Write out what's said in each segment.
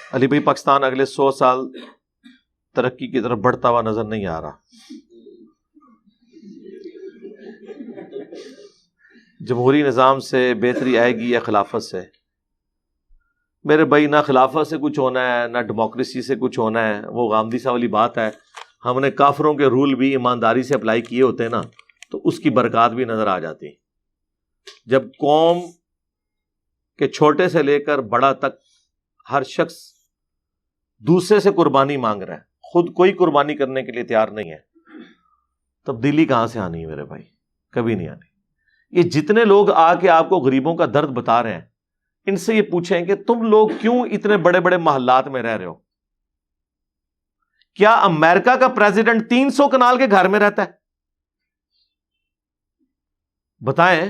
علی بھائی پاکستان اگلے 100 سال ترقی کی طرف بڑھتا ہوا نظر نہیں آ رہا. جمہوری نظام سے بہتری آئے گی یا خلافت سے؟ میرے بھائی نہ خلافت سے کچھ ہونا ہے نہ ڈیموکریسی سے کچھ ہونا ہے. وہ غامدی صاحب والی بات ہے, ہم نے کافروں کے رول بھی ایمانداری سے اپلائی کیے ہوتے ہیں نا, تو اس کی برکات بھی نظر آ جاتی. جب قوم کے چھوٹے سے لے کر بڑا تک ہر شخص دوسرے سے قربانی مانگ رہا ہے, خود کوئی قربانی کرنے کے لیے تیار نہیں ہے, تبدیلی کہاں سے آنی ہے میرے بھائی؟ کبھی نہیں آنی. یہ جتنے لوگ آ کے آپ کو غریبوں کا درد بتا رہے ہیں, ان سے یہ پوچھیں کہ تم لوگ کیوں اتنے بڑے بڑے محلات میں رہ رہے ہو؟ کیا امریکہ کا پریزیڈنٹ 300 کنال کے گھر میں رہتا ہے؟ بتائیں.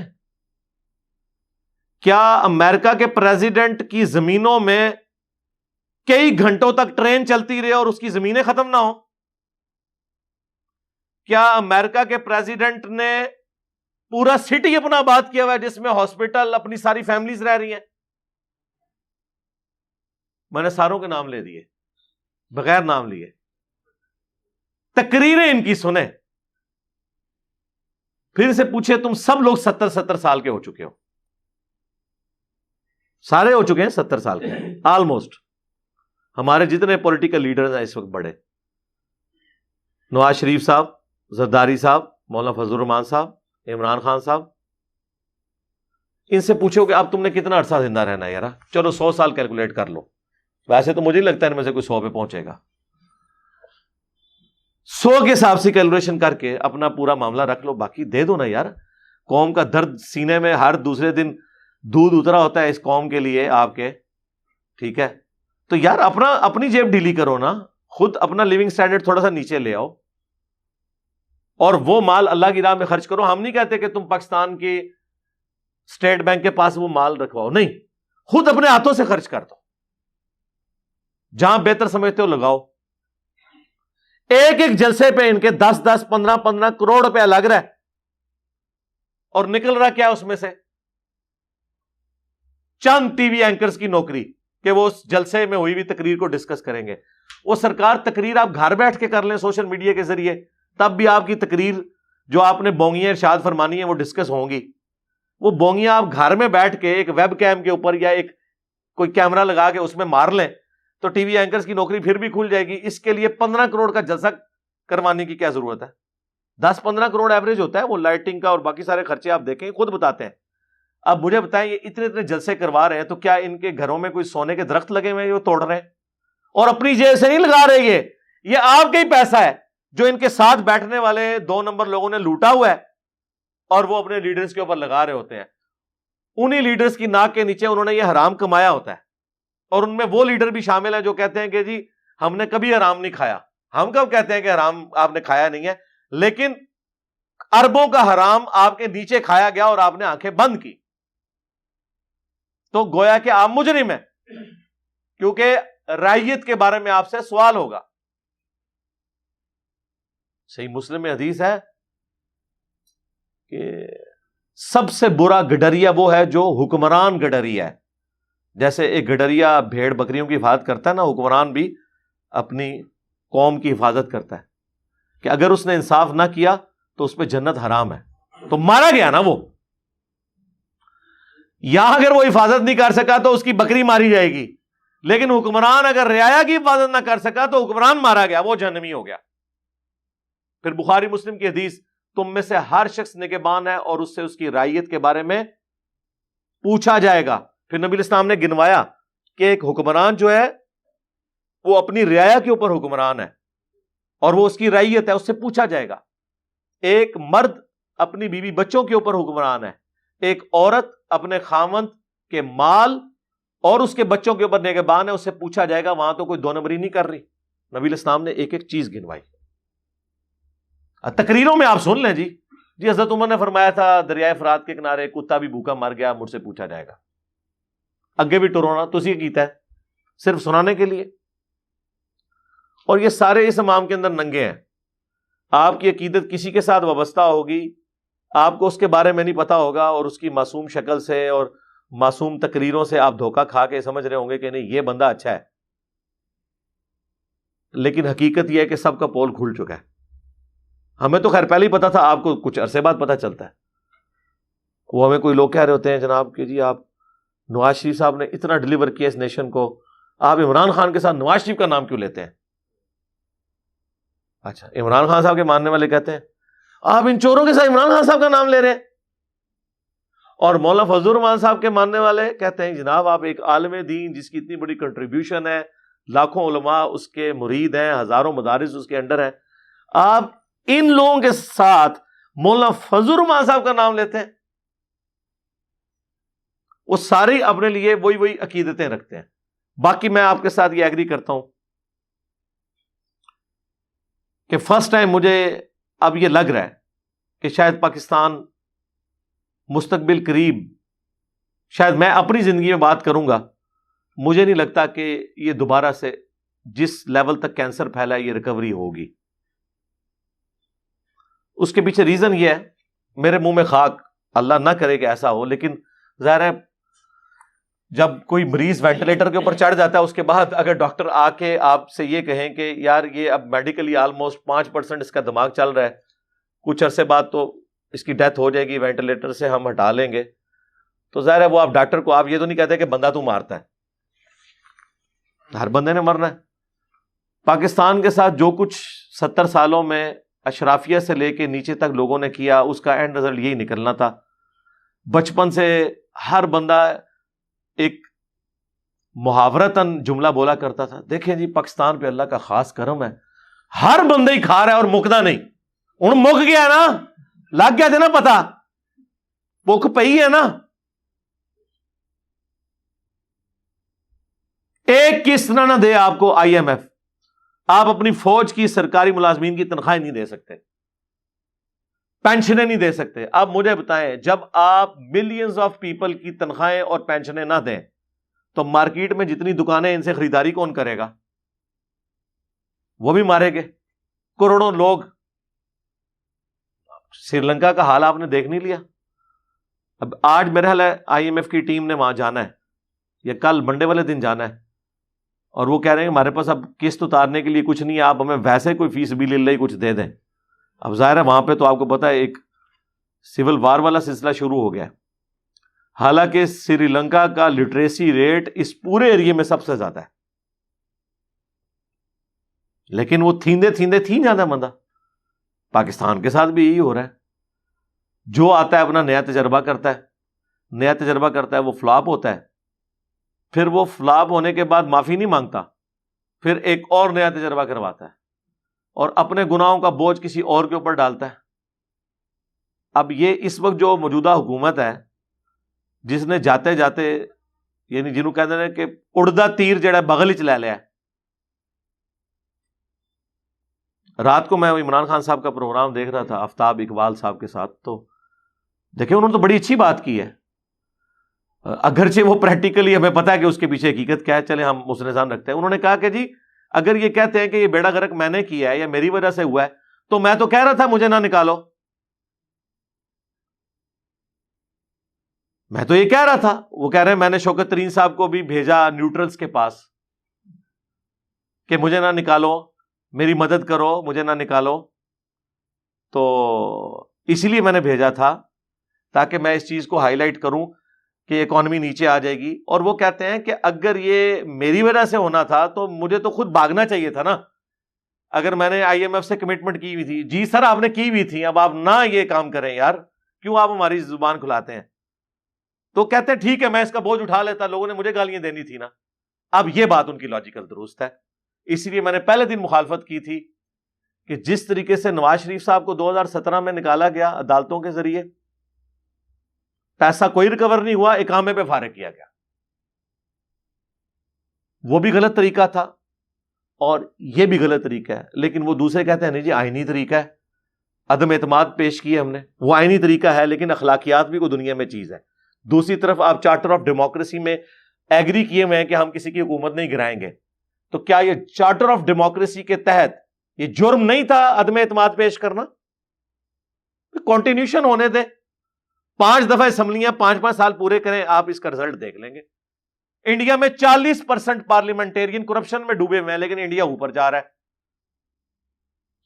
کیا امریکہ کے پریزیڈنٹ کی زمینوں میں کئی گھنٹوں تک ٹرین چلتی رہے اور اس کی زمینیں ختم نہ ہو؟ کیا امریکہ کے پریزیڈنٹ نے پورا سٹی اپنا آباد کیا ہوا ہے جس میں ہاسپٹل اپنی ساری فیملیز رہ رہی ہیں؟ میں نے ساروں کے نام لے دیے بغیر نام لیے. تقریریں ان کی سنیں, پھر سے پوچھے تم سب لوگ 70 سال کے ہو چکے ہو, سارے ہو چکے ہیں 70 سال کے آلموسٹ. ہمارے جتنے پولیٹیکل لیڈرز ہیں اس وقت بڑے, نواز شریف صاحب, زرداری صاحب, مولانا فضل الرحمان صاحب, عمران خان صاحب, ان سے پوچھو کہ اب تم نے کتنا عرصہ زندہ رہنا ہے یار؟ چلو 100 سال کیلکولیٹ کر لو, ویسے تو مجھے نہیں لگتا ان میں سے کوئی 100 پہ پہنچے گا. 100 کے حساب سے کیلکولیشن کر کے اپنا پورا معاملہ رکھ لو, باقی دے دو نا یار. قوم کا درد سینے میں ہر دوسرے دن دودھ اترا ہوتا ہے اس قوم کے لیے آپ کے, ٹھیک ہے؟ تو یار اپنی جیب ڈھیلی کرو نا, خود اپنا لیونگ سٹینڈرڈ تھوڑا سا نیچے لے آؤ, اور وہ مال اللہ کی راہ میں خرچ کرو. ہم نہیں کہتے کہ تم پاکستان کی اسٹیٹ بینک کے پاس وہ مال رکھواؤ, نہیں, خود اپنے ہاتھوں سے خرچ کر دو, جہاں بہتر سمجھتے ہو لگاؤ. ایک ایک جلسے پہ ان کے 10 15 کروڑ روپیہ لگ رہا ہے, اور نکل رہا کیا اس میں سے؟ چند ٹی وی اینکرز کی نوکری کہ وہ اس جلسے میں ہوئی ہوئی تقریر کو ڈسکس کریں گے. وہ سرکار تقریر آپ گھر بیٹھ کے کر لیں سوشل میڈیا کے ذریعے, تب بھی آپ کی تقریر جو آپ نے بونگیاں ارشاد فرمانی ہیں وہ ڈسکس ہوں گی. وہ بونگیاں آپ گھر میں بیٹھ کے ایک ویب کیم کے اوپر یا ایک کوئی کیمرہ لگا کے اس میں مار لیں تو ٹی وی اینکرز کی نوکری پھر بھی کھل جائے گی. اس کے لیے 15 کروڑ کا جلسہ کروانے کی کیا ضرورت ہے؟ 10-15 کروڑ ایوریج ہوتا ہے وہ لائٹنگ کا, اور باقی سارے خرچے آپ دیکھیں خود بتاتے ہیں. اب مجھے بتائیں یہ اتنے جلسے کروا رہے ہیں تو کیا ان کے گھروں میں کوئی سونے کے درخت لگے ہوئے ہیں جو توڑ رہے ہیں؟ اور اپنی جیب سے نہیں لگا رہے, یہ آپ کا ہی پیسہ ہے جو ان کے ساتھ بیٹھنے والے 2 نمبر لوگوں نے لوٹا ہوا ہے, اور وہ اپنے لیڈرز کے اوپر لگا رہے ہوتے ہیں. انہی لیڈرز کی ناک کے نیچے انہوں نے یہ حرام کمایا ہوتا ہے, اور ان میں وہ لیڈر بھی شامل ہیں جو کہتے ہیں کہ جی ہم نے کبھی حرام نہیں کھایا. ہم کب کہتے ہیں کہ حرام آپ نے کھایا نہیں ہے, لیکن اربوں کا حرام آپ کے نیچے کھایا گیا اور آپ نے آنکھیں بند کی, تو گویا کہ آپ مجرم ہیں, کیونکہ رعیت کے بارے میں آپ سے سوال ہوگا. صحیح مسلم میں حدیث ہے کہ سب سے برا گڈریا وہ ہے جو حکمران گڈریا ہے. جیسے ایک گڈریا بھیڑ بکریوں کی حفاظت کرتا ہے نا, حکمران بھی اپنی قوم کی حفاظت کرتا ہے کہ اگر اس نے انصاف نہ کیا تو اس پہ جنت حرام ہے, تو مارا گیا نا وہ. یہاں اگر وہ حفاظت نہیں کر سکا تو اس کی بکری ماری جائے گی, لیکن حکمران اگر رعایا کی حفاظت نہ کر سکا تو حکمران مارا گیا, وہ جہنمی ہو گیا. پھر بخاری مسلم کی حدیث, تم میں سے ہر شخص نگہبان ہے اور اس سے اس کی رعیت کے بارے میں پوچھا جائے گا. پھر نبی اسلام نے گنوایا کہ ایک حکمران جو ہے وہ اپنی رعایا کے اوپر حکمران ہے اور وہ اس کی رعیت ہے, اس سے پوچھا جائے گا. ایک مرد اپنی بیوی بچوں کے اوپر حکمران ہے, ایک عورت اپنے خاوند کے مال اور اس کے بچوں کے اوپر نگہبان ہے, اس سے پوچھا جائے گا. وہاں تو کوئی دو نمبری نہیں کر رہی. نبی اسلام نے ایک ایک چیز گنوائی. تقریروں میں آپ سن لیں جی حضرت عمر نے فرمایا تھا دریائے فرات کے کنارے کتا بھی بھوکا مر گیا, مجھ سے پوچھا جائے گا. اگے بھی ٹرونا تسی کیتا ہے صرف سنانے کے لیے, اور یہ سارے اس امام کے اندر ننگے ہیں. آپ کی عقیدت کسی کے ساتھ وابستہ ہوگی, آپ کو اس کے بارے میں نہیں پتا ہوگا, اور اس کی معصوم شکل سے اور معصوم تقریروں سے آپ دھوکہ کھا کے سمجھ رہے ہوں گے کہ نہیں یہ بندہ اچھا ہے, لیکن حقیقت یہ ہے کہ سب کا پول کھل چکا ہے. ہمیں تو خیر پہلے ہی پتا تھا, آپ کو کچھ عرصے بعد پتا چلتا ہے. وہ ہمیں کوئی لوگ کہہ رہے ہوتے ہیں جناب کہ جی آپ نواز شریف صاحب نے اتنا ڈلیور کیا اس نیشن کو, آپ عمران خان کے ساتھ نواز شریف کا نام کیوں لیتے ہیں؟ اچھا, عمران خان صاحب کے ماننے والے کہتے ہیں آپ ان چوروں کے ساتھ عمران خان صاحب کا نام لے رہے ہیں, اور مولانا فضل الرحمان صاحب کے ماننے والے کہتے ہیں جناب آپ ایک عالم دین جس کی اتنی بڑی کنٹریبیوشن ہے, لاکھوں علماء اس کے مرید ہیں, ہزاروں مدارس اس کے انڈر ہیں, آپ ان لوگوں کے ساتھ مولانا فضل الرحمان صاحب کا نام لیتے ہیں. وہ سارے اپنے لیے وہی عقیدتیں رکھتے ہیں. باقی میں آپ کے ساتھ یہ ایگری کرتا ہوں کہ فرسٹ ٹائم مجھے اب یہ لگ رہا ہے کہ شاید پاکستان مستقبل قریب, شاید میں اپنی زندگی میں بات کروں گا, مجھے نہیں لگتا کہ یہ دوبارہ سے جس لیول تک کینسر پھیلا ہے یہ ریکوری ہوگی. اس کے پیچھے ریزن یہ ہے, میرے منہ میں خاک, اللہ نہ کرے کہ ایسا ہو, لیکن ظاہر ہے جب کوئی مریض وینٹیلیٹر کے اوپر چڑھ جاتا ہے اس کے بعد اگر ڈاکٹر آ کے آپ سے یہ کہیں کہ یار یہ اب میڈیکلی آلموسٹ 5% اس کا دماغ چل رہا ہے, کچھ عرصے بعد تو اس کی ڈیتھ ہو جائے گی, وینٹیلیٹر سے ہم ہٹا لیں گے, تو ظاہر ہے وہ آپ ڈاکٹر کو آپ یہ تو نہیں کہتے کہ بندہ تو مارتا ہے, ہر بندے نے مرنا ہے. پاکستان کے ساتھ جو کچھ 70 سالوں میں اشرافیہ سے لے کے نیچے تک لوگوں نے کیا, اس کا اینڈ رزلٹ یہی نکلنا تھا. بچپن سے ہر بندہ ایک محاورتاً جملہ بولا کرتا تھا, دیکھیں جی پاکستان پہ اللہ کا خاص کرم ہے, ہر بندہ ہی کھا رہا ہے اور مکدا نہیں. ہوں مک گیا نا, لگ گیا تھا نا پتا, بھوک پئی ہے نا. ایک قسط نہ دے آپ کو آئی ایم ایف, آپ اپنی فوج کی سرکاری ملازمین کی تنخواہیں نہیں دے سکتے, پینشنیں نہیں دے سکتے. اب مجھے بتائیں جب آپ ملینز آف پیپل کی تنخواہیں اور پینشنیں نہ دیں تو مارکیٹ میں جتنی دکانیں ان سے خریداری کون کرے گا؟ وہ بھی مارے گے. کروڑوں لوگ, سری لنکا کا حال آپ نے دیکھ نہیں لیا. اب آج میرا حال ہے آئی ایم ایف کی ٹیم نے وہاں جانا ہے, یا کل منڈے والے دن جانا ہے, اور وہ کہہ رہے ہیں ہمارے پاس اب قسط اتارنے کے لیے کچھ نہیں ہے, آپ ہمیں ویسے کوئی فی سبیل اللہ کچھ دے دیں. اب ظاہر ہے وہاں پہ تو آپ کو پتا ہے ایک سول وار والا سلسلہ شروع ہو گیا. حالانکہ سری لنکا کا لٹریسی ریٹ اس پورے ایریے میں سب سے زیادہ ہے, لیکن وہ تھیندے تھین جاتا ہے بندہ. پاکستان کے ساتھ بھی یہی ہو رہا ہے, جو آتا ہے اپنا نیا تجربہ کرتا ہے, وہ فلاپ ہوتا ہے, پھر وہ فلاپ ہونے کے بعد معافی نہیں مانگتا, پھر ایک اور نیا تجربہ کرواتا ہے اور اپنے گناہوں کا بوجھ کسی اور کے اوپر ڈالتا ہے. اب یہ اس وقت جو موجودہ حکومت ہے جس نے جاتے جاتے یعنی جنہوں کہتے ہیں کہ اڑدا تیر جڑا بغل ہی لے لیا. رات کو میں عمران خان صاحب کا پروگرام دیکھ رہا تھا آفتاب اقبال صاحب کے ساتھ, تو دیکھیں انہوں نے تو بڑی اچھی بات کی ہے, اگرچہ وہ پریکٹیکلی ہمیں پتا ہے کہ اس کے پیچھے حقیقت کیا ہے, چلے ہم اس نظام رکھتے ہیں. انہوں نے کہا کہ جی اگر یہ کہتے ہیں کہ یہ بیڑا غرق میں نے کیا ہے یا میری وجہ سے ہوا ہے, تو میں تو کہہ رہا تھا مجھے نہ نکالو, میں تو یہ کہہ رہا تھا. وہ کہہ رہے ہیں میں نے شوکت ترین صاحب کو بھی بھیجا نیوٹرلز کے پاس کہ مجھے نہ نکالو, میری مدد کرو, مجھے نہ نکالو. تو اسی لیے میں نے بھیجا تھا تاکہ میں اس چیز کو ہائی لائٹ کروں کہ اکانومی نیچے آ جائے گی. اور وہ کہتے ہیں کہ اگر یہ میری وجہ سے ہونا تھا تو مجھے تو خود بھاگنا چاہیے تھا نا, اگر میں نے آئی ایم ایف سے کمٹمنٹ کی ہوئی تھی. جی سر آپ نے کی ہوئی تھی, اب آپ نہ یہ کام کریں یار, کیوں آپ ہماری زبان کھلاتے ہیں. تو کہتے ہیں ٹھیک ہے میں اس کا بوجھ اٹھا لیتا, لوگوں نے مجھے گالیاں دینی تھی نا. اب یہ بات ان کی لاجیکل درست ہے, اسی لیے میں نے پہلے دن مخالفت کی تھی کہ جس طریقے سے نواز شریف صاحب کو 2017 میں نکالا گیا عدالتوں کے ذریعے, پیسہ کوئی ریکور نہیں ہوا, اقامے پہ فارغ کیا گیا, وہ بھی غلط طریقہ تھا اور یہ بھی غلط طریقہ ہے. لیکن وہ دوسرے کہتے ہیں نہیں جی آئینی طریقہ ہے, عدم اعتماد پیش کی ہم نے, وہ آئینی طریقہ ہے لیکن اخلاقیات بھی کوئی دنیا میں چیز ہے. دوسری طرف آپ چارٹر آف ڈیموکریسی میں ایگری کیے ہوئے ہیں کہ ہم کسی کی حکومت نہیں گرائیں گے, تو کیا یہ چارٹر آف ڈیموکریسی کے تحت یہ جرم نہیں تھا عدم اعتماد پیش کرنا؟ کنٹینیوشن ہونے دیں, 5 دفعہ اسمبلیاں 5 سال پورے کریں, آپ اس کا رزلٹ دیکھ لیں گے. انڈیا میں 40% پارلیمنٹیرین کرپشن میں ڈوبے ہوئے ہیں, لیکن انڈیا اوپر جا رہا ہے.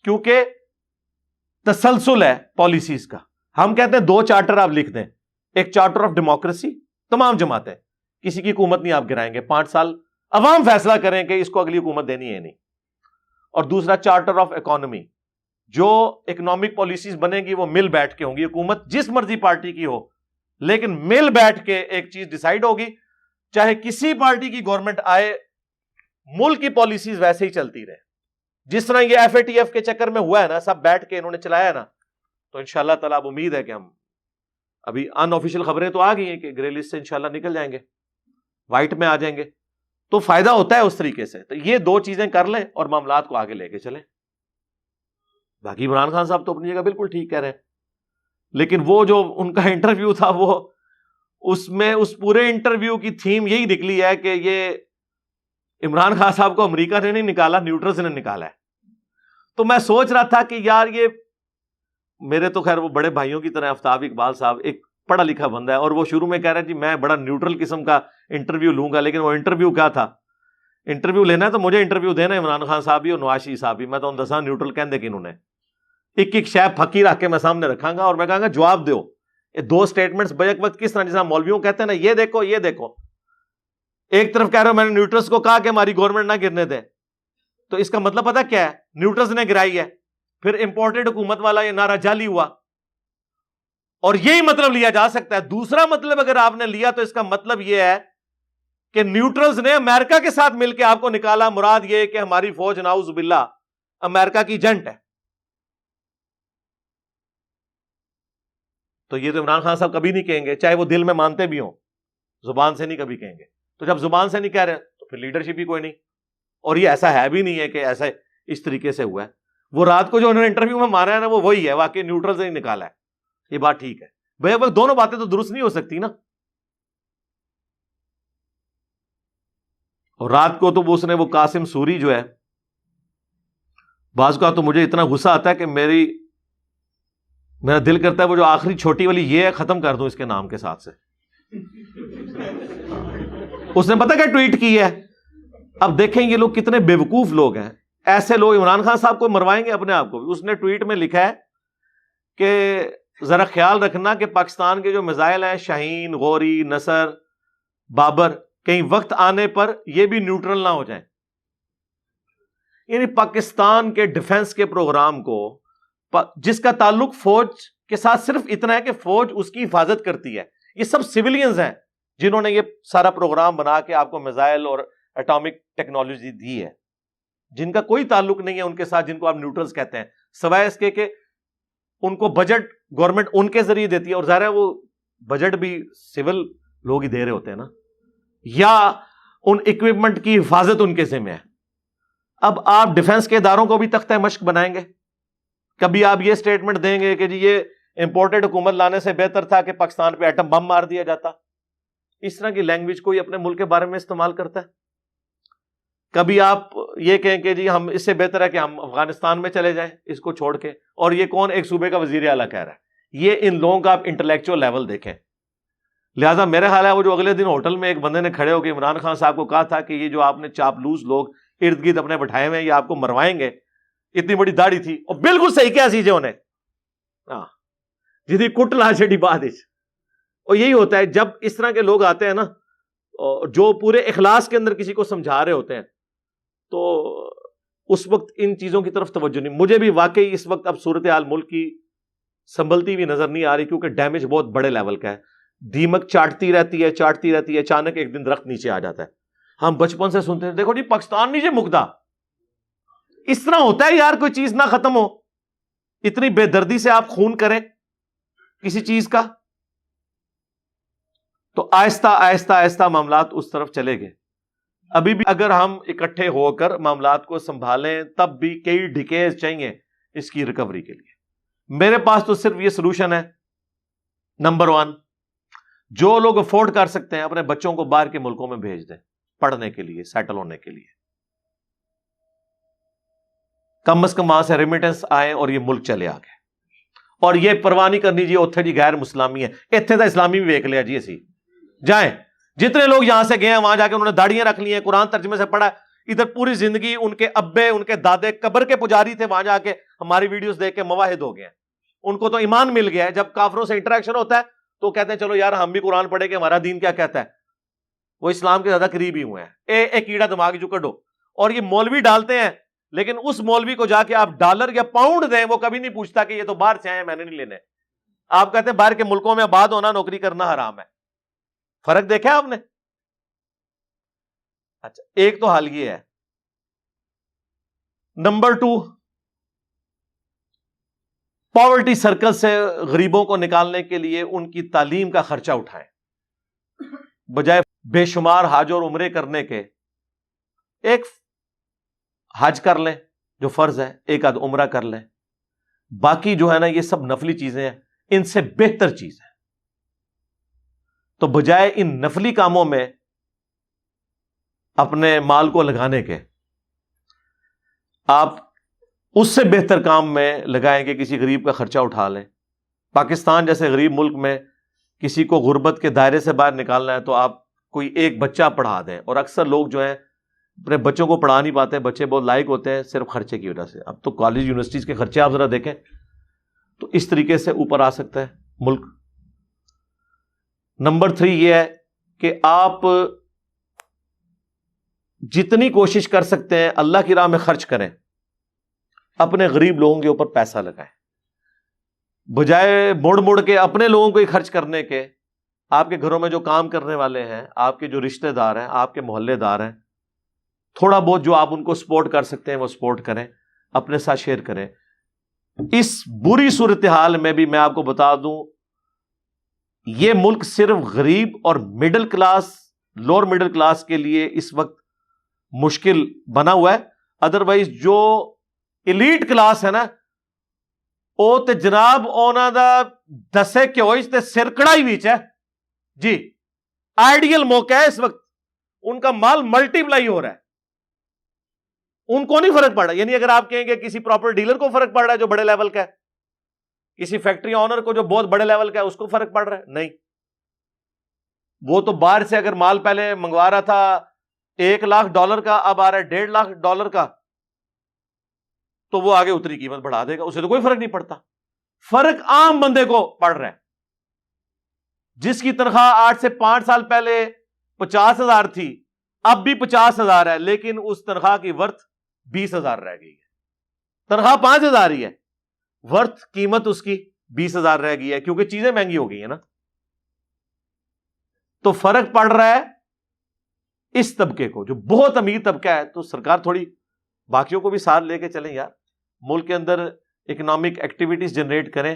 کیونکہ تسلسل ہے پالیسیز کا. ہم کہتے ہیں 2 چارٹر آپ لکھ دیں, ایک چارٹر آف ڈیموکریسی, تمام جماعتیں, کسی کی حکومت نہیں آپ گرائیں گے, 5 سال عوام فیصلہ کریں کہ اس کو اگلی حکومت دینی ہے نہیں. اور دوسرا چارٹر آف اکانومی, جو اکنامک پالیسیز بنے گی وہ مل بیٹھ کے ہوں گی, حکومت جس مرضی پارٹی کی ہو لیکن مل بیٹھ کے ایک چیز ڈیسائیڈ ہوگی, چاہے کسی پارٹی کی گورنمنٹ آئے, ملک کی پالیسیز ویسے ہی چلتی رہے. جس طرح یہ FATF کے چکر میں ہوا ہے نا, سب بیٹھ کے انہوں نے چلایا ہے نا, تو انشاءاللہ تعالیٰ اب امید ہے کہ ہم, ابھی ان آفیشیل خبریں تو آ گئی ہیں کہ گرے لسٹ سے انشاءاللہ نکل جائیں گے, وائٹ میں آ جائیں گے, تو فائدہ ہوتا ہے اس طریقے سے. تو یہ 2 چیزیں کر لیں اور معاملات کو آگے لے کے چلیں. باقی عمران خان صاحب تو اپنی جگہ بالکل ٹھیک کہہ رہے ہیں, لیکن وہ جو ان کا انٹرویو تھا, وہ اس میں اس پورے انٹرویو کی تھیم یہی نکلی ہے کہ یہ عمران خان صاحب کو امریکہ نے نہیں نکالا, نیوٹرلز نے نکالا ہے. تو میں سوچ رہا تھا کہ یار یہ میرے تو خیر وہ بڑے بھائیوں کی طرح آفتاب اقبال صاحب ایک پڑھا لکھا بندہ ہے, اور وہ شروع میں کہہ رہا ہے جی میں بڑا نیوٹرل قسم کا انٹرویو لوں گا, لیکن وہ انٹرویو کیا تھا, انٹرویو لینا ہے تو مجھے انٹرویو دینا ہے عمران خان صاحب بھی اور نواز شریف صاحب بھی, میں تو دساں نیوٹرل کہنے کہ انہوں نے ایک شے پھکی رکھ کے میں سامنے رکھاں گا اور میں کہاں گا جواب دو. یہ 2 سٹیٹمنٹس بیک وقت کس طرح, جیسا مولویوں کہتے ہیں نا, یہ دیکھو یہ دیکھو, ایک طرف کہہ رہے ہو میں نے نیوٹرلز کو کہا کہ ہماری گورنمنٹ نہ گرنے دے, تو اس کا مطلب پتہ کیا ہے, نیوٹرلز نے گرائی ہے, پھر امپورٹڈ حکومت والا یہ نعرہ جعلی ہوا, اور یہی مطلب لیا جا سکتا ہے. دوسرا مطلب اگر آپ نے لیا تو اس کا مطلب یہ ہے کہ نیوٹرلز نے امریکہ کے ساتھ مل کے آپ کو نکالا, مراد یہ کہ ہماری فوج نعوذ باللہ امریکہ کی ایجنٹ ہے. تو یہ تو عمران خان صاحب کبھی نہیں کہیں گے, چاہے وہ دل میں مانتے بھی ہوں, زبان سے نہیں کبھی کہیں گے. تو جب زبان سے نہیں کہہ رہے تو پھر لیڈرشپ ہی کوئی نہیں. اور یہ ایسا ہے بھی نہیں ہے کہ ایسا اس طریقے سے ہوا ہے. وہ رات کو جو انہوں نے انٹرویو میں مارا ہے نا, وہ وہی ہے, واقعی نیوٹرل سے ہی نکالا ہے. یہ بات ٹھیک ہے بھائی, اب دونوں باتیں تو درست نہیں ہو سکتی نا. اور رات کو تو اس نے وہ قاسم سوری جو ہے, بعض کا تو مجھے اتنا غصہ آتا ہے کہ میرا دل کرتا ہے وہ جو آخری چھوٹی والی یہ ہے ختم کر دوں اس کے نام کے ساتھ سے. اس نے پتہ کیا ٹویٹ کی ہے, اب دیکھیں یہ لوگ کتنے بیوقوف لوگ ہیں. ایسے لوگ عمران خان صاحب کو مروائیں گے, اپنے آپ کو بھی. اس نے ٹویٹ میں لکھا ہے کہ ذرا خیال رکھنا کہ پاکستان کے جو میزائل ہیں شاہین, غوری, نصر, بابر, کہیں وقت آنے پر یہ بھی نیوٹرل نہ ہو جائیں. یعنی پاکستان کے ڈیفنس کے پروگرام کو, جس کا تعلق فوج کے ساتھ صرف اتنا ہے کہ فوج اس کی حفاظت کرتی ہے, یہ سب سویلینز ہیں جنہوں نے یہ سارا پروگرام بنا کے آپ کو میزائل اور ایٹامک ٹیکنالوجی دی ہے, جن کا کوئی تعلق نہیں ہے ان کے ساتھ, جن کو آپ نیوٹرلز کہتے ہیں, سوائے اس کے کہ ان کو بجٹ گورنمنٹ ان کے ذریعے دیتی ہے, اور ظاہر ہے وہ بجٹ بھی سول لوگ ہی دے رہے ہوتے ہیں نا, یا ان اکوپمنٹ کی حفاظت ان کے ذمہ ہے. اب آپ ڈیفنس کے اداروں کو بھی تختہ مشق بنائیں گے. کبھی آپ یہ سٹیٹمنٹ دیں گے کہ جی یہ امپورٹڈ حکومت لانے سے بہتر تھا کہ پاکستان پہ ایٹم بم مار دیا جاتا. اس طرح کی لینگویج کوئی اپنے ملک کے بارے میں استعمال کرتا ہے. کبھی آپ یہ کہیں کہ جی ہم اس سے بہتر ہے کہ ہم افغانستان میں چلے جائیں اس کو چھوڑ کے, اور یہ کون ایک صوبے کا وزیر اعلیٰ کہہ رہا ہے. یہ ان لوگوں کا آپ انٹلیکچوئل لیول دیکھیں. لہٰذا میرا خیال ہے وہ جو اگلے دن ہوٹل میں ایک بندے نے کھڑے ہو کے عمران خان صاحب کو کہا تھا کہ یہ جو آپ نے چاپلوس لوگ ارد گرد اپنے بٹھائے ہوئے ہیں یہ آپ کو مروائیں گے, اتنی بڑی داڑھی تھی, اور بالکل صحیح کیا سی جو انہیں جدی کٹ لا چڑی بات. اور یہی ہوتا ہے جب اس طرح کے لوگ آتے ہیں نا, جو پورے اخلاص کے اندر کسی کو سمجھا رہے ہوتے ہیں, تو اس وقت ان چیزوں کی طرف توجہ نہیں. مجھے بھی واقعی اس وقت اب صورتحال ملک کی سنبھلتی ہوئی نظر نہیں آ رہی, کیونکہ ڈیمیج بہت بڑے لیول کا ہے. دیمک چاٹتی رہتی ہے, اچانک ایک دن درخت نیچے آ جاتا ہے. ہم بچپن سے سنتے ہیں دیکھو جی پاکستان نیچے مکدا, اس طرح ہوتا ہے یار کوئی چیز نہ ختم ہو, اتنی بے دردی سے آپ خون کریں کسی چیز کا. تو آہستہ آہستہ آہستہ معاملات اس طرف چلے گئے. ابھی بھی اگر ہم اکٹھے ہو کر معاملات کو سنبھالیں تب بھی کئی ڈیکیز چاہیے اس کی ریکوری کے لیے. میرے پاس تو صرف یہ سلوشن ہے, نمبر 1, جو لوگ افورڈ کر سکتے ہیں اپنے بچوں کو باہر کے ملکوں میں بھیج دیں پڑھنے کے لیے, سیٹل ہونے کے لیے. کم از کم وہاں سے ریمیٹنس آئے اور یہ ملک چلے آگے. اور یہ پرواہ نہیں کرنی جی اتھے جی غیر مسلامی ہے, اتھے تو اسلامی بھی ویک لیا جی. اسی جائیں, جتنے لوگ یہاں سے گئے ہیں وہاں جا کے انہوں نے داڑیاں رکھ لی ہیں, قرآن ترجمے سے پڑھا, ادھر پوری زندگی ان کے ابے ان کے دادے قبر کے پجاری تھے, وہاں جا کے ہماری ویڈیوز دیکھ کے مواحد ہو گئے ہیں, ان کو تو ایمان مل گیا ہے. جب کافروں سے انٹریکشن ہوتا ہے تو کہتے ہیں چلو یار ہم بھی قرآن پڑھے کہ ہمارا دین کیا کہتا ہے, وہ اسلام کے زیادہ قریب ہی ہوئے ہیں. ایک کیڑا دماغ جو کڈو. اور یہ مولوی ڈالتے ہیں, لیکن اس مولوی کو جا کے آپ ڈالر یا پاؤنڈ دیں, وہ کبھی نہیں پوچھتا کہ یہ تو باہر سے آئے ہیں, میں نے نہیں لینے. آپ کہتے ہیں باہر کے ملکوں میں آباد ہونا, نوکری کرنا حرام ہے. فرق دیکھا آپ نے؟ اچھا, ایک تو حال یہ ہے. نمبر 2, پاورٹی سرکل سے غریبوں کو نکالنے کے لیے ان کی تعلیم کا خرچہ اٹھائیں, بجائے بے شمار حج اور عمرے کرنے کے ایک حج کر لیں جو فرض ہے, ایک آدھ عمرہ کر لیں, باقی جو ہے نا یہ سب نفلی چیزیں ہیں, ان سے بہتر چیز ہے. تو بجائے ان نفلی کاموں میں اپنے مال کو لگانے کے, آپ اس سے بہتر کام میں لگائیں کہ کسی غریب کا خرچہ اٹھا لیں. پاکستان جیسے غریب ملک میں کسی کو غربت کے دائرے سے باہر نکالنا ہے تو آپ کوئی ایک بچہ پڑھا دیں, اور اکثر لوگ جو ہیں اپنے بچوں کو پڑھا نہیں پاتے, بچے بہت لائق ہوتے ہیں صرف خرچے کی وجہ سے. اب تو کالج یونیورسٹیز کے خرچے آپ ذرا دیکھیں تو اس طریقے سے اوپر آ سکتا ہے ملک. نمبر 3 یہ ہے کہ آپ جتنی کوشش کر سکتے ہیں اللہ کی راہ میں خرچ کریں, اپنے غریب لوگوں کے اوپر پیسہ لگائیں, بجائے مڑ مڑ کے اپنے لوگوں کو ہی خرچ کرنے کے. آپ کے گھروں میں جو کام کرنے والے ہیں, آپ کے جو رشتہ دار ہیں, آپ کے محلے دار ہیں, تھوڑا بہت جو آپ ان کو سپورٹ کر سکتے ہیں وہ سپورٹ کریں, اپنے ساتھ شیئر کریں. اس بری صورتحال میں بھی میں آپ کو بتا دوں, یہ ملک صرف غریب اور middle class, lower middle class کے لیے اس وقت مشکل بنا ہوا ہے. ادروائز جو ایلیٹ کلاس ہے نا, وہ تے جناب اونا دا دسے کیوئس تے سرکڑائی وچ ہے جی. آئیڈیل موقع ہے اس وقت, ان کا مال ملٹی پلائی ہو رہا ہے, ان کو نہیں فرق پڑ رہا. یعنی اگر آپ کہیں گے کسی پراپر ڈیلر کو فرق پڑ رہا ہے جو بڑے لیول کا ہے, کسی فیکٹری آنر کو جو بہت بڑے لیول کا ہے اس کو فرق پڑ رہا ہے, نہیں. وہ تو باہر سے اگر مال پہلے منگوا رہا تھا $1,00,000 کا, اب آ رہا ہے $1.5 lakh کا, تو وہ آگے اتری قیمت بڑھا دے گا, اسے تو کوئی فرق نہیں پڑتا. فرق عام بندے کو پڑ رہا ہے, جس کی تنخواہ 8 سے 5 سال پہلے 50,000 تھی, اب بھی 50,000 ہے, لیکن اس تنخواہ کی ورتھ 20,000 رہ گئی ہے. تنخواہ 5,000 ہی ہے, ورتھ قیمت اس کی 20,000 رہ گئی ہے, کیونکہ چیزیں مہنگی ہو گئی ہیں نا. تو فرق پڑ رہا ہے اس طبقے کو جو بہت امیر طبقہ ہے. تو سرکار تھوڑی باقیوں کو بھی ساتھ لے کے چلیں یار, ملک کے اندر اکنامک ایکٹیویٹیز جنریٹ کریں.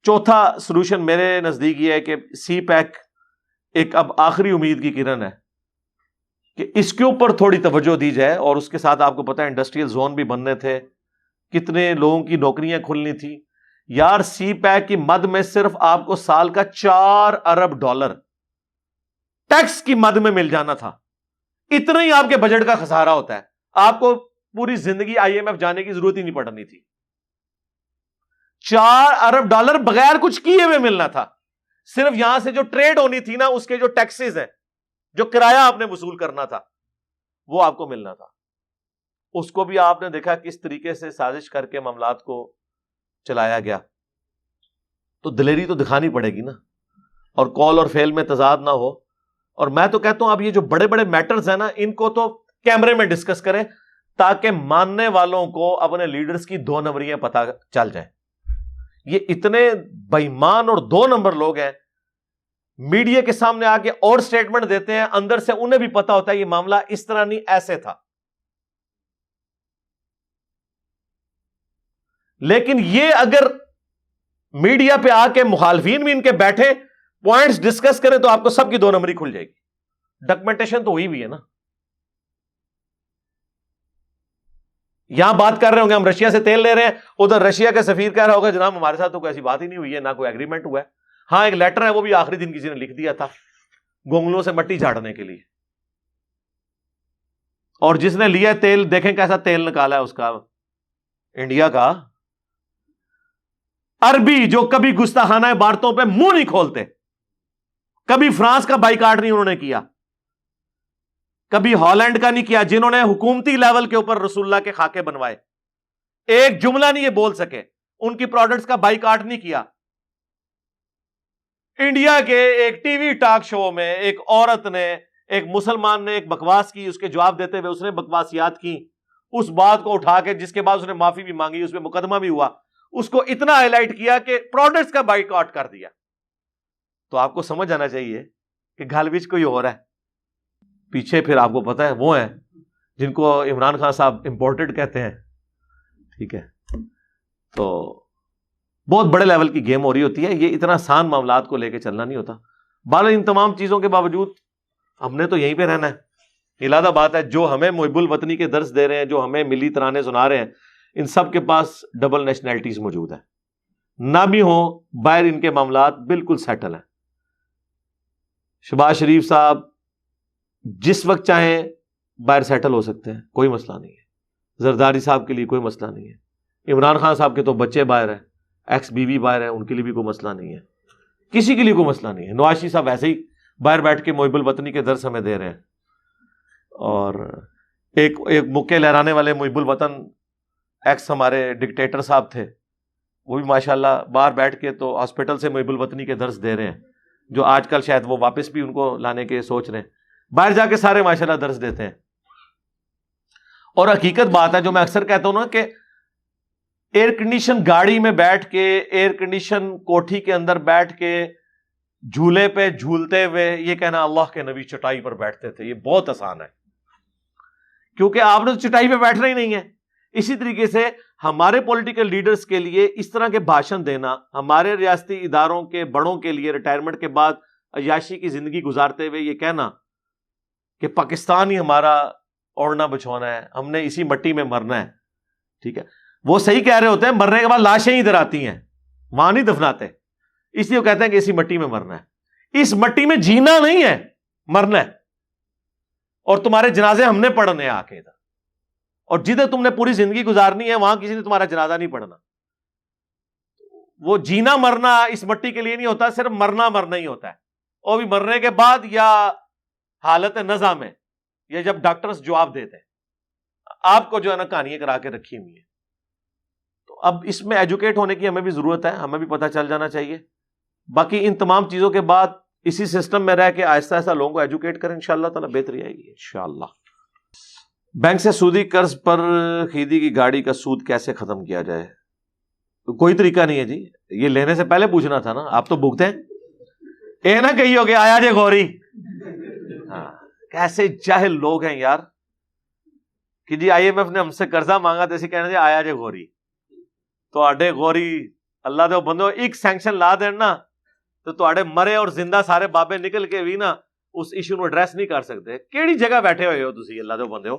چوتھا سلوشن میرے نزدیک یہ ہے کہ سی پیک ایک اب آخری امید کی کرن ہے کہ اس کے اوپر تھوڑی توجہ دی جائے. اور اس کے ساتھ آپ کو پتہ ہے انڈسٹریل زون بھی بننے تھے, کتنے لوگوں کی نوکریاں کھلنی تھی یار. سی پیک کی مد میں صرف آپ کو سال کا $4 ارب ٹیکس کی مد میں مل جانا تھا. اتنا ہی آپ کے بجٹ کا خسارہ ہوتا ہے, آپ کو پوری زندگی IMF جانے کی ضرورت ہی نہیں پڑنی تھی. $4 ارب بغیر کچھ کیے ہوئے ملنا تھا. صرف یہاں سے جو ٹریڈ ہونی تھی نا, اس کے جو ٹیکسز ہیں, جو کرایہ آپ نے وصول کرنا تھا, وہ آپ کو ملنا تھا. اس کو بھی آپ نے دیکھا کس طریقے سے سازش کر کے معاملات کو چلایا گیا. تو دلیری تو دکھانی پڑے گی نا, اور کال اور فیل میں تضاد نہ ہو. اور میں تو کہتا ہوں اب یہ جو بڑے بڑے میٹرز ہیں نا, ان کو تو کیمرے میں ڈسکس کریں تاکہ ماننے والوں کو اپنے لیڈرز کی 2 نمبریاں پتہ چل جائیں. یہ اتنے بے ایمان اور 2 نمبر لوگ ہیں, میڈیا کے سامنے آ کے اور سٹیٹمنٹ دیتے ہیں, اندر سے انہیں بھی پتا ہوتا ہے یہ معاملہ اس طرح نہیں ایسے تھا. لیکن یہ اگر میڈیا پہ آ کے مخالفین بھی ان کے بیٹھے پوائنٹس ڈسکس کریں تو آپ کو سب کی 2 نمبری کھل جائے گی. ڈاکومنٹیشن تو ہوئی بھی ہے نا. یہاں بات کر رہے ہوں گے ہم رشیا سے تیل لے رہے ہیں, ادھر رشیا کا سفیر کہہ رہا ہوگا جناب ہمارے ساتھ تو کوئی ایسی بات ہی نہیں ہوئی ہے, نہ کوئی ایگریمنٹ ہوا ہے. ہاں ایک لیٹر ہے, وہ بھی آخری دن کسی نے لکھ دیا تھا گونگلوں سے مٹی جھاڑنے کے لیے. اور جس نے لیا تیل دیکھیں کیسا تیل نکالا ہے اس کا, انڈیا کا. عربی جو کبھی گستاخانہ عبارتوں پہ منہ نہیں کھولتے, کبھی فرانس کا بائیکاٹ نہیں انہوں نے کیا, کبھی ہالینڈ کا نہیں کیا جنہوں نے حکومتی لیول کے اوپر رسول اللہ کے خاکے بنوائے. ایک جملہ نہیں یہ بول سکے, ان کی پروڈکٹس کا بائیکاٹ نہیں کیا. انڈیا کے ایک ٹی وی ٹاک شو میں ایک عورت نے, ایک مسلمان نے ایک بکواس کی, اس کے جواب دیتے ہوئے اس نے بکواسیات کی, اس بات کو اٹھا کے جس کے بعد اس نے معافی بھی مانگی, اس پہ مقدمہ بھی ہوا, اس کو اتنا ہائی لائٹ کیا کہ پروڈکٹس کا بائیکاٹ کر دیا. تو آپ کو سمجھ آنا چاہیے کہ گھالوچ کوئی اور ہے پیچھے. پھر آپ کو پتا ہے وہ ہیں جن کو عمران خان صاحب امپورٹڈ کہتے ہیں. ٹھیک ہے, تو بہت بڑے لیول کی گیم ہو رہی ہوتی ہے. یہ اتنا آسان معاملات کو لے کے چلنا نہیں ہوتا. بہرحال ان تمام چیزوں کے باوجود ہم نے تو یہیں پہ رہنا ہے. علادہ بات ہے, جو ہمیں محب الوطنی کے درس دے رہے ہیں, جو ہمیں ملی ترانے سنا رہے ہیں, ان سب کے پاس ڈبل نیشنلٹیز موجود ہیں. نہ بھی ہوں, باہر ان کے معاملات بالکل سیٹل ہیں. شہباز شریف صاحب جس وقت چاہیں باہر سیٹل ہو سکتے ہیں, کوئی مسئلہ نہیں ہے. زرداری صاحب کے لیے کوئی مسئلہ نہیں ہے. عمران خان صاحب کے تو بچے باہر ہیں, ایکس بیوی باہر ہیں, ان کے لیے بھی کوئی مسئلہ نہیں ہے. کسی کے لیے کوئی مسئلہ نہیں ہے. نواز شریف صاحب ایسے ہی باہر بیٹھ کے محب الوطنی کے درس ہمیں دے رہے ہیں. اور ایک مکے لہرانے والے محب الوطن ایکس ہمارے ڈکٹیٹر صاحب تھے, وہ بھی ماشاءاللہ باہر بیٹھ کے تو ہاسپٹل سے محب الوطنی کے درس دے رہے ہیں, جو آج کل شاید وہ واپس بھی ان کو لانے کے سوچ رہے ہیں. باہر جا کے سارے ماشاءاللہ درس دیتے ہیں. اور حقیقت بات ہے جو میں اکثر کہتا ہوں نا, کہ ایئر کنڈیشن گاڑی میں بیٹھ کے, ایئر کنڈیشن کوٹھی کے اندر بیٹھ کے جھولے پہ جھولتے ہوئے یہ کہنا اللہ کے نبی چٹائی پر بیٹھتے تھے, یہ بہت آسان ہے, کیونکہ آپ نے تو چٹائی پہ بیٹھنا ہی نہیں ہے. اسی طریقے سے ہمارے پولیٹیکل لیڈرز کے لیے اس طرح کے بھاشن دینا, ہمارے ریاستی اداروں کے بڑوں کے لیے ریٹائرمنٹ کے بعد عیاشی کی زندگی گزارتے ہوئے یہ کہنا کہ پاکستان ہی ہمارا اوڑھنا بچھونا ہے, ہم نے اسی مٹی میں مرنا ہے. ٹھیک ہے, وہ صحیح کہہ رہے ہوتے ہیں, مرنے کے بعد لاشیں ہی ادھر آتی ہیں, وہاں نہیں دفناتے, اس لیے وہ کہتے ہیں کہ اسی مٹی میں مرنا ہے. اس مٹی میں جینا نہیں ہے, مرنا ہے. اور تمہارے جنازے ہم نے پڑھنے آ کے ادھر, اور جدھر تم نے پوری زندگی گزارنی ہے وہاں کسی نے تمہارا جنازہ نہیں پڑھنا. وہ جینا مرنا اس مٹی کے لیے نہیں ہوتا, صرف مرنا مرنا ہی ہوتا ہے. اور بھی مرنے کے بعد یا حالت نزع میں, یا جب ڈاکٹرز جواب دیتے ہیں, آپ کو جو ہے نا کہانیاں کرا کے رکھی ہوئی ہیں. تو اب اس میں ایجوکیٹ ہونے کی ہمیں بھی ضرورت ہے, ہمیں بھی پتہ چل جانا چاہیے. باقی ان تمام چیزوں کے بعد اسی سسٹم میں رہ کے آہستہ آہستہ لوگوں کو ایجوکیٹ کریں, انشاءاللہ تعالیٰ بہتری آئے گی انشاءاللہ. بینک سے سودی قرض پر خریدی کی گاڑی کا سود کیسے ختم کیا جائے؟ کوئی طریقہ نہیں ہے جی, یہ لینے سے پہلے پوچھنا تھا نا. آپ تو بھگتے ہیں, اے نہ کہی ہوگے آیا جے غوری. ہاں, کیسے جاہل لوگ ہیں یار, کہ جی آئی ایم ایف نے ہم سے قرضہ مانگا تو اسی کہنے سے آیا جے غوری. تو آڈے غوری اللہ دے بندو ایک سینکشن لا دینا تو آڈے مرے اور زندہ سارے بابے نکل کے بھی نا اس ایشو کو ایڈریس نہیں کر سکتے. کیڑی جگہ بیٹھے ہوئے ہو تسی اللہ دے بندے ہو.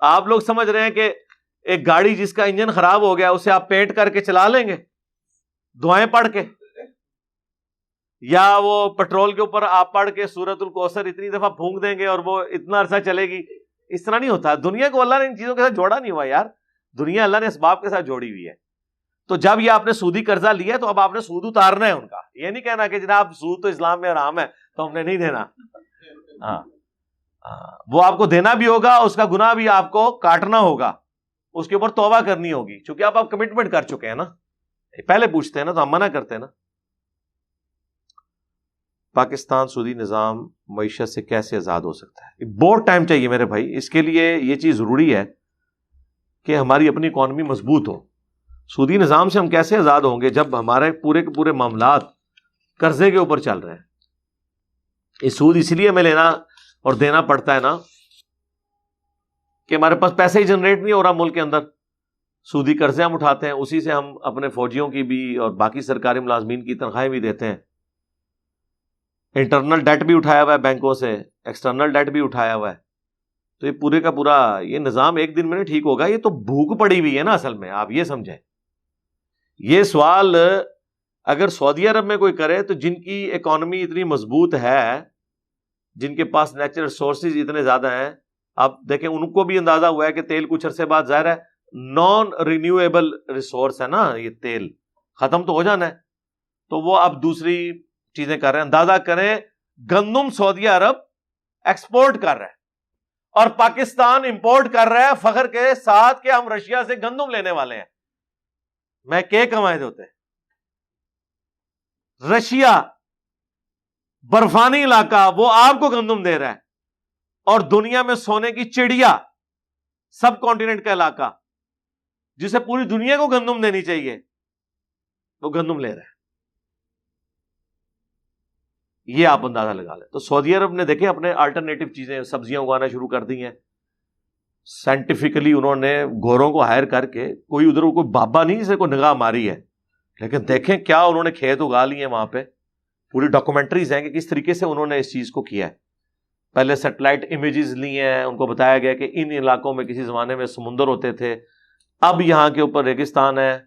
آپ لوگ سمجھ رہے ہیں کہ ایک گاڑی جس کا انجن خراب ہو گیا اسے آپ پینٹ کر کے چلا لیں گے دعائیں پڑھ کے, یا وہ پٹرول کے اوپر آپ پڑھ کے سورۃ الکوثر اتنی دفعہ پھونک دیں گے اور وہ اتنا عرصہ چلے گی. اس طرح نہیں ہوتا. دنیا کو اللہ نے ان چیزوں کے ساتھ جوڑا نہیں ہوا یار, دنیا اللہ نے اسباب کے ساتھ جوڑی ہوئی ہے. تو جب یہ آپ نے سودی قرضہ لیا تو اب آپ نے سود اتارنا ہے ان کا. یہ نہیں کہنا کہ جناب سود تو اسلام میں حرام ہے تو ہم نے نہیں دینا. ہاں, وہ آپ کو دینا بھی ہوگا, اس کا گناہ بھی آپ کو کاٹنا ہوگا, اس کے اوپر توبہ کرنی ہوگی, چونکہ آپ کمٹمنٹ کر چکے ہیں نا. پہلے پوچھتے ہیں نا تو ہم منع کرتے ہیں نا. پاکستان سودی نظام معیشت سے کیسے آزاد ہو سکتا ہے؟ بہت ٹائم چاہیے میرے بھائی. اس کے لیے یہ چیز ضروری ہے کہ ہماری اپنی اکانومی مضبوط ہو. سودی نظام سے ہم کیسے آزاد ہوں گے جب ہمارے پورے کے پورے معاملات قرضے کے اوپر چل رہے ہیں. یہ سود اس لیے ہمیں لینا اور دینا پڑتا ہے نا کہ ہمارے پاس پیسے ہی جنریٹ نہیں ہو رہا ملک کے اندر. سودی قرضے ہم اٹھاتے ہیں, اسی سے ہم اپنے فوجیوں کی بھی اور باقی سرکاری ملازمین کی تنخواہیں بھی دیتے ہیں. انٹرنل ڈیٹ بھی اٹھایا ہوا ہے بینکوں سے, ایکسٹرنل ڈیٹ بھی اٹھایا ہوا ہے. تو یہ پورے کا پورا یہ نظام ایک دن میں نہیں ٹھیک ہوگا. یہ تو بھوک پڑی ہوئی ہے نا اصل میں, آپ یہ سمجھیں. یہ سوال اگر سعودی عرب میں کوئی کرے تو جن کی اکانومی اتنی مضبوط ہے, جن کے پاس نیچرل ریسورسز اتنے زیادہ ہیں, آپ دیکھیں ان کو بھی اندازہ ہوا ہے کہ تیل کچھ عرصے بعد ظاہر ہے نان رینیویبل ریسورس ہے نا, یہ تیل ختم تو ہو جانا ہے, تو وہ اب دوسری چیزیں کر رہے ہیں. اندازہ کریں گندم سعودی عرب ایکسپورٹ کر رہا ہے اور پاکستان امپورٹ کر رہا ہے فخر کے ساتھ کہ ہم رشیا سے گندم لینے والے ہیں. میں کہ کمائے ہوتے ہیں. رشیا برفانی علاقہ وہ آپ کو گندم دے رہا ہے اور دنیا میں سونے کی چڑیا سب کانٹیننٹ کا علاقہ جسے پوری دنیا کو گندم دینی چاہیے وہ گندم لے رہا ہے. یہ آپ اندازہ لگا لیں. تو سعودی عرب نے دیکھیں اپنے الٹرنیٹو چیزیں سبزیاں اگانا شروع کر دی ہیں. سائنٹیفکلی انہوں نے گوروں کو ہائر کر کے, کوئی ادھر کوئی بابا نہیں جسے کوئی نگاہ ماری ہے, لیکن دیکھیں کیا انہوں نے کھیت اگا لیے ہیں وہاں پہ. پوری ڈاکومنٹریز ہیں کہ کس طریقے سے انہوں نے اس چیز کو کیا ہے. پہلے سیٹلائٹ امیجز لی ہیں, ان کو بتایا گیا کہ ان علاقوں میں کسی زمانے میں سمندر ہوتے تھے, اب یہاں کے اوپر ریگستان ہے,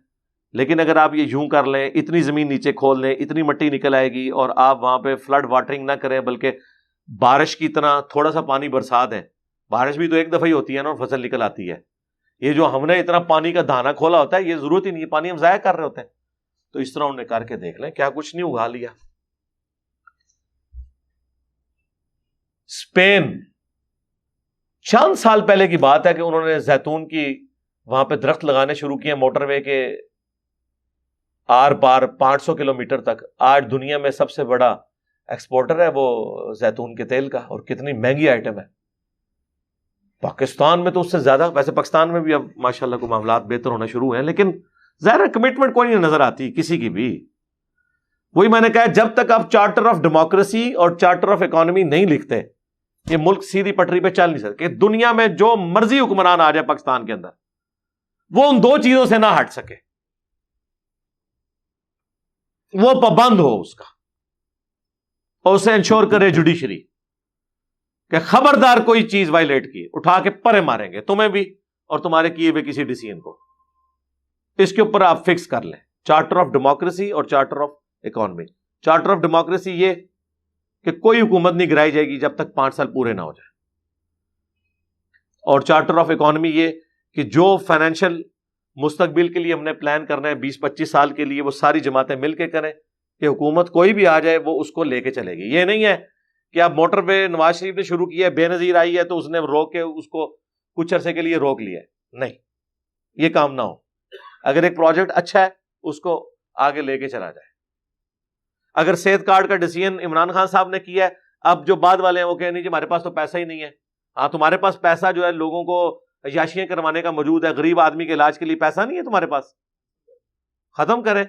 لیکن اگر آپ یہ یوں کر لیں, اتنی زمین نیچے کھول لیں, اتنی مٹی نکل آئے گی, اور آپ وہاں پہ فلڈ واٹرنگ نہ کریں بلکہ بارش کی طرح تھوڑا سا پانی برسا دیں. بارش بھی تو ایک دفعہ ہی ہوتی ہے نا اور فصل نکل آتی ہے. یہ جو ہم نے اتنا پانی کا دھانا کھولا ہوتا ہے یہ ضرورت ہی نہیں ہے, پانی ہم ضائع کر رہے ہوتے ہیں. تو اس طرح انہوں نے کر کے دیکھ لیں کیا کچھ نہیں اگا لیا. اسپین چند سال پہلے کی بات ہے کہ انہوں نے زیتون کی وہاں پہ درخت لگانے شروع کیے موٹر وے کے آر پار 500 کلومیٹر تک. آج دنیا میں سب سے بڑا ایکسپورٹر ہے وہ زیتون کے تیل کا, اور کتنی مہنگی آئٹم ہے. پاکستان میں تو اس سے زیادہ, ویسے پاکستان میں بھی اب ماشاءاللہ کو معاملات بہتر ہونا شروع ہیں, لیکن ظاہر کمٹمنٹ کوئی نہیں نظر آتی کسی کی بھی. وہی میں نے کہا جب تک آپ چارٹر آف ڈیموکریسی اور چارٹر آف اکانومی نہیں لکھتے یہ ملک سیدھی پٹری پہ چل نہیں سکتے. دنیا میں جو مرضی حکمران آ جائے پاکستان کے اندر وہ ان دو چیزوں سے نہ ہٹ سکے, وہ پابند ہو اس کا, اور اسے انشور کرے جوڈیشری کہ خبردار کوئی چیز وائلیٹ کی اٹھا کے پرے ماریں گے تمہیں بھی اور تمہارے کیے ہوئے کسی ڈیسیژن کو. اس کے اوپر آپ فکس کر لیں چارٹر آف ڈیموکریسی اور charter of economy. Charter of democracy یہ کہ کوئی حکومت نہیں گرائی جائے گی جب تک 5 سال پورے نہ ہو جائے, اور چارٹر آف اکانومی یہ کہ جو فائنینشیل مستقبل کے لیے ہم نے پلان کرنا ہے 20-25 سال کے لیے وہ ساری جماعتیں مل کے کریں, کہ حکومت کوئی بھی آ جائے وہ اس کو لے کے چلے گی. یہ نہیں ہے کہ اب موٹر وے نواز شریف نے شروع کیا ہے, بے نظیر آئی ہے تو اس نے روک کے اس کو کچھ عرصے کے لیے روک لیا ہے. نہیں, یہ کام نہ ہو. اگر ایک پروجیکٹ اچھا ہے اس کو آگے لے کے چلا جائے. اگر صحت کارڈ کا ڈیسیژن عمران خان صاحب نے کیا ہے, اب جو بعد والے ہیں وہ کہیں نہیں جی ہمارے پاس تو پیسہ ہی نہیں ہے. ہاں تمہارے پاس پیسہ جو ہے لوگوں کو عیاشیاں کروانے کا موجود ہے, غریب آدمی کے علاج کے لیے پیسہ نہیں ہے تمہارے پاس, ختم کرے.